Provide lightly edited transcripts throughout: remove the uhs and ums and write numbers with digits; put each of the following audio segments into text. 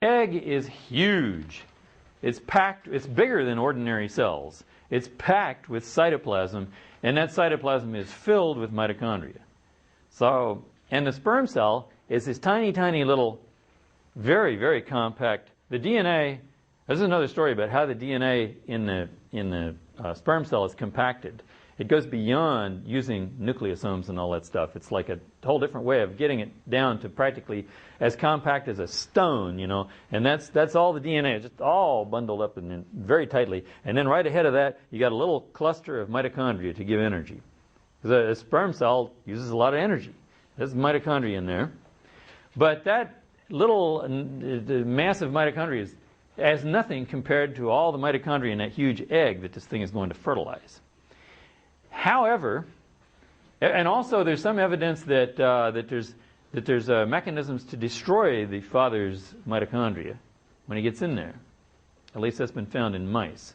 Egg is huge. It's packed, it's bigger than ordinary cells. It's packed with cytoplasm, and that cytoplasm is filled with mitochondria. So, and the sperm cell is this tiny, tiny little, very, very compact. The DNA, this is another story about how the DNA in the sperm cell is compacted. It goes beyond using nucleosomes and all that stuff. It's like a whole different way of getting it down to practically as compact as a stone, you know. And that's all the DNA, just all bundled up and very tightly. And then right ahead of that, you got a little cluster of mitochondria to give energy. The sperm cell uses a lot of energy. There's mitochondria in there. But that little the massive mitochondria is as nothing compared to all the mitochondria in that huge egg that this thing is going to fertilize. However, and also there's some evidence that there's mechanisms to destroy the father's mitochondria when he gets in there. At least that's been found in mice.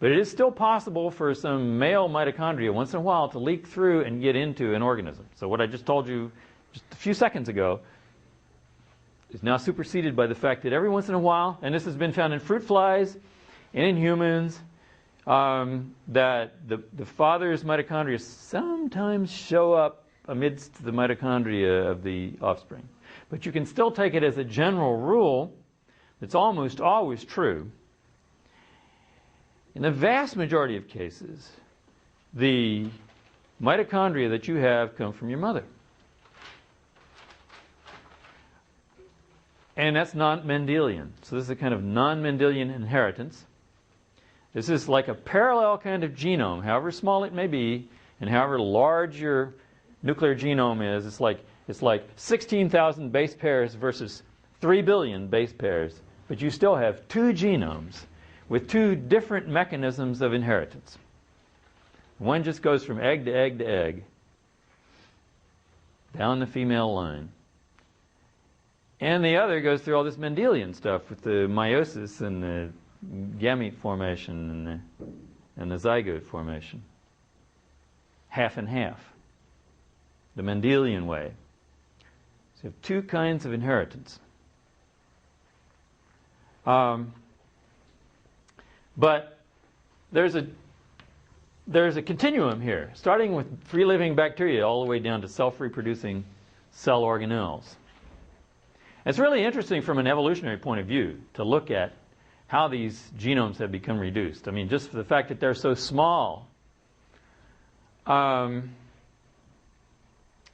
But it is still possible for some male mitochondria once in a while to leak through and get into an organism. So what I just told you just a few seconds ago is now superseded by the fact that every once in a while, and this has been found in fruit flies and in humans, that the father's mitochondria sometimes show up amidst the mitochondria of the offspring. But you can still take it as a general rule that's almost always true. In the vast majority of cases, the mitochondria that you have come from your mother. And that's non-Mendelian. So this is a kind of non-Mendelian inheritance. This is like a parallel kind of genome, however small it may be, and however large your nuclear genome is. It's like 16,000 base pairs versus 3 billion base pairs. But you still have two genomes with two different mechanisms of inheritance. One just goes from egg to egg to egg, down the female line. And the other goes through all this Mendelian stuff with the meiosis and the gamete formation and the zygote formation. Half and half. The Mendelian way. So you have two kinds of inheritance. But there's a continuum here, starting with free-living bacteria all the way down to self-reproducing cell organelles. It's really interesting from an evolutionary point of view to look at how these genomes have become reduced. I mean, just for the fact that they're so small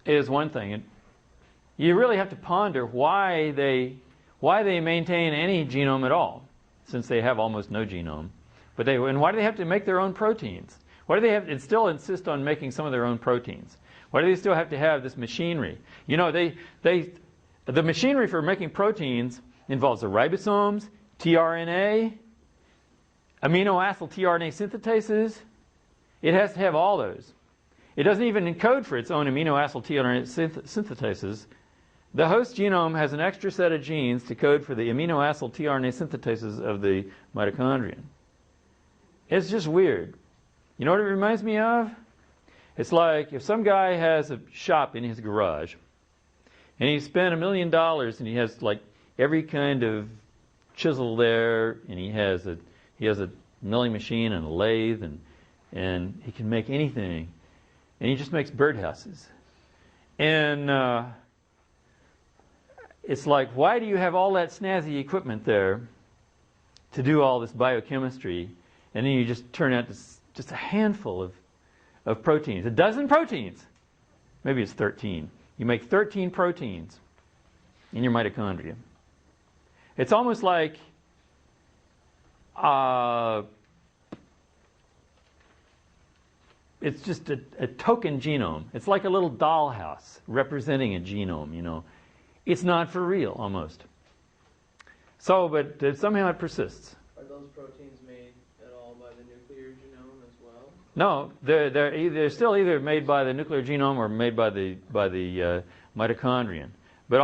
is one thing. And you really have to ponder why they maintain any genome at all, since they have almost no genome. And why do they have to make their own proteins? Why do they have to still insist on making some of their own proteins? Why do they still have to have this machinery? You know, the machinery for making proteins involves the ribosomes, tRNA, amino acid tRNA synthetases. It has to have all those. It doesn't even encode for its own amino acid tRNA synthetases. The host genome has an extra set of genes to code for the amino acid tRNA synthetases of the mitochondrion. It's just weird. You know what it reminds me of? It's like if some guy has a shop in his garage and he spent $1 million and he has like every kind of chisel there, and he has a milling machine and a lathe, and he can make anything, and he just makes birdhouses. And it's like, why do you have all that snazzy equipment there to do all this biochemistry, and then you just turn out just a handful of proteins, a dozen proteins? Maybe it's 13. You make 13 proteins in your mitochondria. It's almost like it's just a token genome. It's like a little dollhouse representing a genome, you know. It's not for real, almost. So, but somehow it persists. Are those proteins made at all by the nuclear genome as well? No, they're still either made by the nuclear genome or made by the mitochondrion. But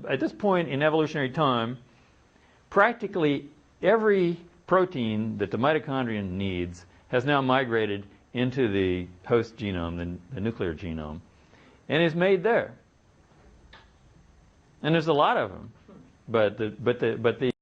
at this point in evolutionary time, practically every protein that the mitochondrion needs has now migrated into the host genome, the nuclear genome, and is made there. And there's a lot of them. but the